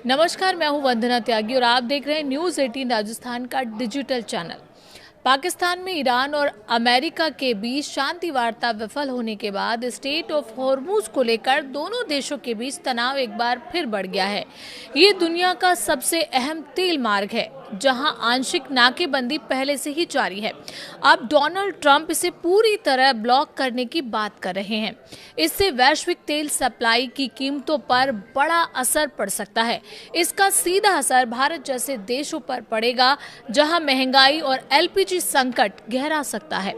नमस्कार, मैं हूं वंदना त्यागी और आप देख रहे हैं न्यूज़ 18 राजस्थान का डिजिटल चैनल। पाकिस्तान में ईरान और अमेरिका के बीच शांति वार्ता विफल होने के बाद स्टेट ऑफ हॉर्मुज को लेकर दोनों देशों के बीच तनाव एक बार फिर बढ़ गया है। ये दुनिया का सबसे अहम तेल मार्ग है, जहां आंशिक नाकेबंदी पहले से ही जारी है। अब डोनाल्ड ट्रंप इसे पूरी तरह ब्लॉक करने की बात कर रहे हैं। इससे वैश्विक तेल सप्लाई की कीमतों पर बड़ा असर पड़ सकता है। इसका सीधा असर भारत जैसे देशों पर पड़ेगा, जहां महंगाई और एलपीजी संकट गहरा सकता है।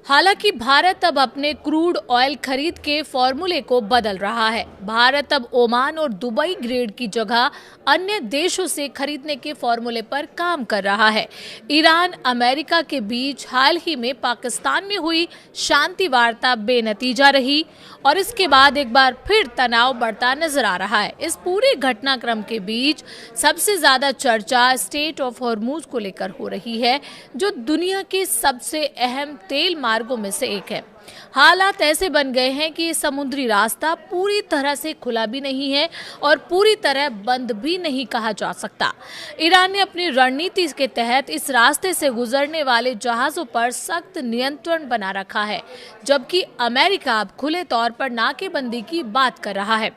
हालांकि भारत अब अपने क्रूड ऑयल खरीद के फॉर्मूले को बदल रहा है। भारत अब ओमान और दुबई ग्रेड की जगह अन्य देशों से खरीदने के फॉर्मूले पर काम कर रहा है। ईरान अमेरिका के बीच हाल ही में पाकिस्तान में हुई शांति वार्ता बेनतीजा रही और इसके बाद एक बार फिर तनाव बढ़ता नजर आ रहा है। इस पूरे घटनाक्रम के बीच सबसे ज्यादा चर्चा स्टेट ऑफ हॉर्मुज को लेकर हो रही है, जो दुनिया के सबसे अहम तेल मार्गों में से एक है। हालात ऐसे बन गए हैं कि ये समुद्री रास्ता पूरी तरह से खुला भी नहीं है और पूरी तरह बंद भी नहीं कहा जा सकता। ईरान ने अपनी रणनीति के तहत इस रास्ते से गुजरने वाले जहाजों पर सख्त नियंत्रण बना रखा है, जबकि अमेरिका अब खुले तौर पर नाकेबंदी की बात कर रहा है।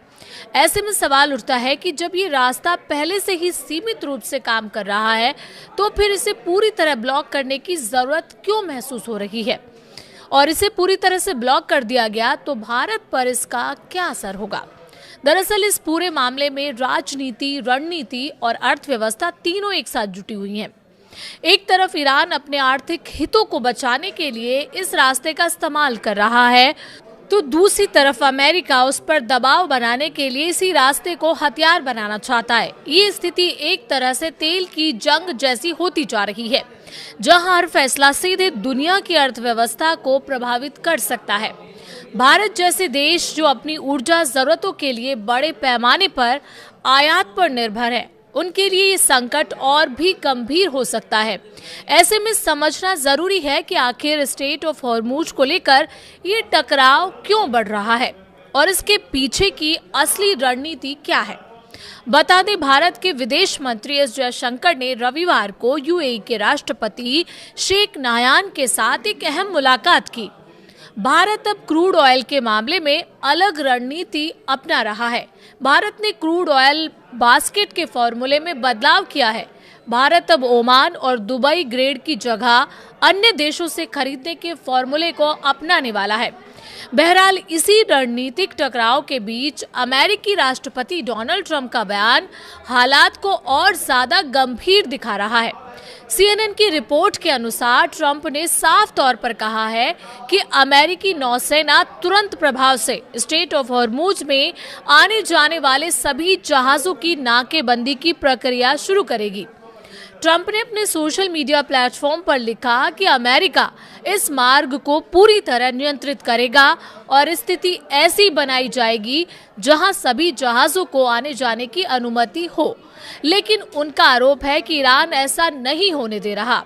ऐसे में सवाल उठता है कि जब ये रास्ता पहले से ही सीमित रूप से काम कर रहा है, तो फिर इसे पूरी तरह ब्लॉक करने की जरूरत क्यों महसूस हो रही है? और इसे पूरी तरह से ब्लॉक कर दिया गया तो भारत पर इसका क्या असर होगा? दरअसल इस पूरे मामले में राजनीति, रणनीति और अर्थव्यवस्था तीनों एक साथ जुटी हुई हैं। एक तरफ ईरान अपने आर्थिक हितों को बचाने के लिए इस रास्ते का इस्तेमाल कर रहा है, तो दूसरी तरफ अमेरिका उस पर दबाव बनाने के लिए इसी रास्ते को हथियार बनाना चाहता है। ये स्थिति एक तरह से तेल की जंग जैसी होती जा रही है, जहां हर फैसला सीधे दुनिया की अर्थव्यवस्था को प्रभावित कर सकता है। भारत जैसे देश जो अपनी ऊर्जा जरूरतों के लिए बड़े पैमाने पर आयात पर निर्भर है, उनके लिए ये संकट और भी गंभीर हो सकता है। ऐसे में समझना जरूरी है कि आखिर स्टेट ऑफ हॉर्मुज को लेकर ये टकराव क्यों बढ़ रहा है और इसके पीछे की असली रणनीति क्या है। बता दें, भारत के विदेश मंत्री एस जयशंकर ने रविवार को यूएई के राष्ट्रपति शेख नायान के साथ एक अहम मुलाकात की। भारत अब क्रूड ऑयल के मामले में अलग रणनीति अपना रहा है। भारत ने क्रूड ऑयल बास्केट के फॉर्मूले में बदलाव किया है। भारत अब ओमान और दुबई ग्रेड की जगह अन्य देशों से खरीदने के फॉर्मूले को अपनाने वाला है। बहरहाल इसी रणनीतिक टकराव के बीच अमेरिकी राष्ट्रपति डोनाल्ड ट्रंप का बयान हालात को और ज्यादा गंभीर दिखा रहा है। CNN की रिपोर्ट के अनुसार ट्रंप ने साफ तौर पर कहा है कि अमेरिकी नौसेना तुरंत प्रभाव से स्टेट ऑफ हॉर्मुज में आने जाने वाले सभी जहाजों की नाकेबंदी की प्रक्रिया शुरू करेगी। ट्रंप ने अपने सोशल मीडिया प्लेटफॉर्म पर लिखा कि अमेरिका इस मार्ग को पूरी तरह नियंत्रित करेगा और स्थिति ऐसी बनाई जाएगी जहां सभी जहाजों को आने जाने की अनुमति हो। लेकिन उनका आरोप है कि ईरान ऐसा नहीं होने दे रहा।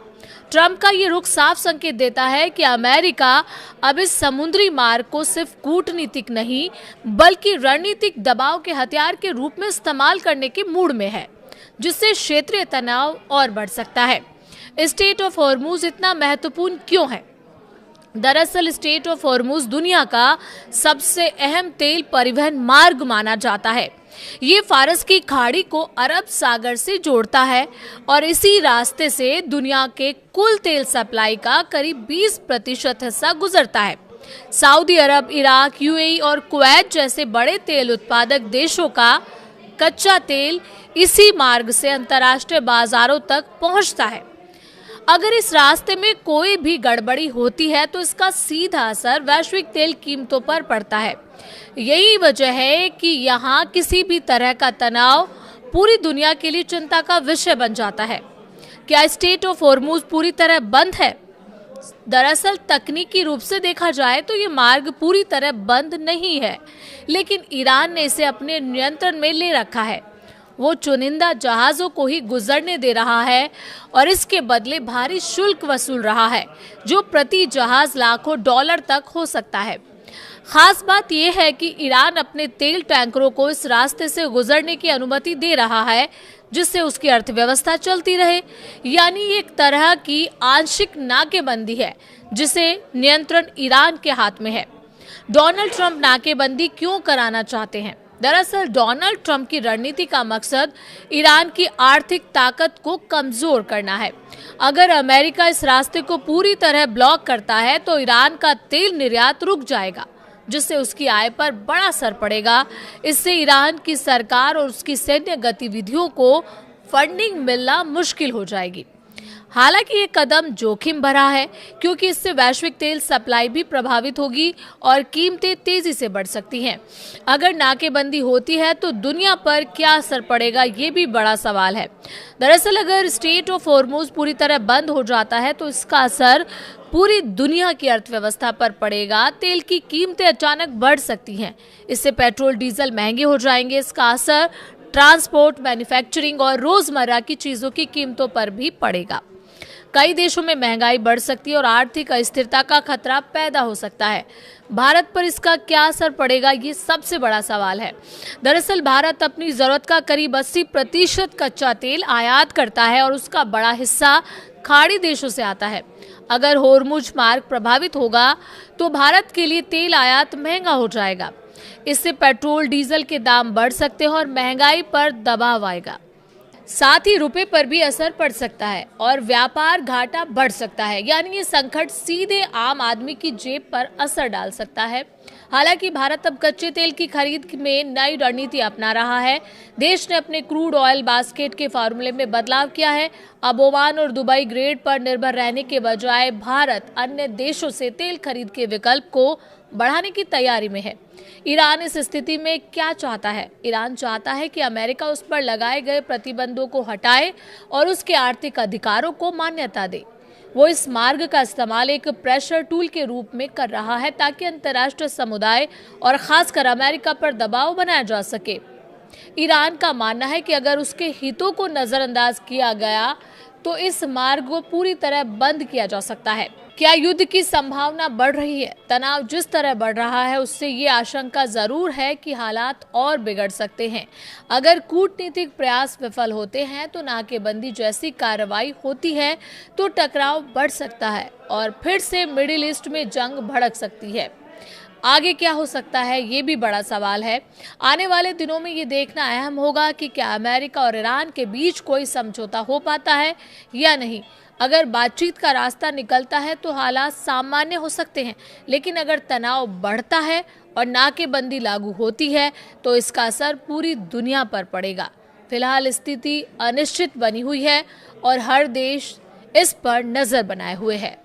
ट्रंप का ये रुख साफ संकेत देता है कि अमेरिका अब इस समुद्री मार्ग को सिर्फ कूटनीतिक नहीं, बल्कि रणनीतिक दबाव के हथियार के रूप में इस्तेमाल करने के मूड में है, जिससे क्षेत्रीय तनाव और बढ़ सकता है। स्टेट ऑफ हॉर्मुज इतना महत्वपूर्ण क्यों है? दरअसल स्टेट ऑफ हॉर्मुज दुनिया का सबसे अहम तेल परिवहन मार्ग माना जाता है। ये फारस की खाड़ी को अरब सागर से जोड़ता है और इसी रास्ते से दुनिया के कुल तेल सप्लाई का करीब 20% हिस्सा गुजरता है। सऊदी अरब, इराक, यूएई और कुवैत जैसे बड़े तेल उत्पादक देशों का कच्चा तेल इसी मार्ग से अंतर्राष्ट्रीय बाजारों तक पहुंचता है। अगर इस रास्ते में कोई भी गड़बड़ी होती है तो इसका सीधा असर वैश्विक तेल कीमतों पर पड़ता है। यही वजह है कि यहाँ किसी भी तरह का तनाव पूरी दुनिया के लिए चिंता का विषय बन जाता है। क्या स्टेट ऑफ हॉर्मुज पूरी तरह बंद है? दरअसल तकनीकी रूप से देखा जाए तो ये मार्ग पूरी तरह बंद नहीं है, लेकिन ईरान ने इसे अपने नियंत्रण में ले रखा है। वो चुनिंदा जहाजों को ही गुजरने दे रहा है और इसके बदले भारी शुल्क वसूल रहा है, जो प्रति जहाज लाखों डॉलर तक हो सकता है। खास बात यह है कि ईरान अपने तेल टैंकरों को इस रास्ते से गुजरने की अनुमति दे रहा है जिससे उसकी अर्थव्यवस्था चलती रहे, यानी एक तरह की आंशिक नाकेबंदी है जिसे नियंत्रण ईरान के हाथ में है। डोनाल्ड ट्रंप नाकेबंदी क्यों कराना चाहते हैं? दरअसल डोनाल्ड ट्रंप की रणनीति का मकसद ईरान की आर्थिक ताकत को कमजोर करना है। अगर अमेरिका इस रास्ते को पूरी तरह ब्लॉक करता है तो ईरान का तेल निर्यात रुक जाएगा, जिससे उसकी आय पर बड़ा असर पड़ेगा। इससे ईरान की सरकार और उसकी सैन्य गतिविधियों को फंडिंग मिलना मुश्किल हो जाएगी। हालांकि ये कदम जोखिम भरा है क्योंकि इससे वैश्विक तेल सप्लाई भी प्रभावित होगी और कीमतें तेजी से बढ़ सकती हैं। अगर नाकेबंदी होती है तो दुनिया पर क्या असर पड़ेगा, ये भी बड़ा सवाल है। दरअसल अगर स्ट्रेट ऑफ हॉर्मुज पूरी तरह बंद हो जाता है तो इसका असर पूरी दुनिया की अर्थव्यवस्था पर पड़ेगा। तेल की कीमतें अचानक बढ़ सकती हैं, इससे पेट्रोल डीजल महंगे हो जाएंगे। इसका असर ट्रांसपोर्ट, मैन्युफैक्चरिंग और रोजमर्रा की चीजों की कीमतों पर भी पड़ेगा। कई देशों में महंगाई बढ़ सकती है और आर्थिक अस्थिरता का खतरा पैदा हो सकता है। भारत पर इसका क्या असर पड़ेगा, ये सबसे बड़ा सवाल है। दरअसल भारत अपनी जरूरत का करीब 80% कच्चा तेल आयात करता है और उसका बड़ा हिस्सा खाड़ी देशों से आता है। अगर होर्मुज मार्ग प्रभावित होगा तो भारत के लिए तेल आयात महंगा हो जाएगा। इससे पेट्रोल डीजल के दाम बढ़ सकते हैं और महंगाई पर दबाव आएगा। साथ ही रुपए पर भी असर पड़ सकता है और व्यापार घाटा बढ़ सकता है, यानी ये संकट सीधे आम आदमी की जेब पर असर डाल सकता है। हालांकि भारत अब कच्चे तेल की खरीद में नई रणनीति अपना रहा है। देश ने अपने क्रूड ऑयल बास्केट के फार्मूले में बदलाव किया है। अब ओमान और दुबई ग्रेड पर निर्भर रहने के बजाय भारत अन्य देशों से तेल खरीद के विकल्प को बढ़ाने की तैयारी में है। ईरान इस स्थिति में क्या चाहता है? ईरान चाहता है कि अमेरिका उस पर लगाए गए प्रतिबंधों को हटाए और उसके आर्थिक अधिकारों को मान्यता दे। वो इस मार्ग का इस्तेमाल एक प्रेशर टूल के रूप में कर रहा है ताकि अंतर्राष्ट्रीय समुदाय और खासकर अमेरिका पर दबाव बनाया जा सके। ईरान का मानना है कि अगर उसके हितों को नजरअंदाज किया गया तो इस मार्ग को पूरी तरह बंद किया जा सकता है। क्या युद्ध की संभावना बढ़ रही है? तनाव जिस तरह बढ़ रहा है उससे ये आशंका जरूर है कि हालात और बिगड़ सकते हैं। अगर कूटनीतिक प्रयास विफल होते हैं तो नाकेबंदी जैसी कार्रवाई होती है तो टकराव बढ़ सकता है और फिर से मिडिल ईस्ट में जंग भड़क सकती है। आगे क्या हो सकता है, ये भी बड़ा सवाल है। आने वाले दिनों में ये देखना अहम होगा कि क्या अमेरिका और ईरान के बीच कोई समझौता हो पाता है या नहीं। अगर बातचीत का रास्ता निकलता है तो हालात सामान्य हो सकते हैं, लेकिन अगर तनाव बढ़ता है और नाकेबंदी लागू होती है तो इसका असर पूरी दुनिया पर पड़ेगा। फिलहाल स्थिति अनिश्चित बनी हुई है और हर देश इस पर नजर बनाए हुए है।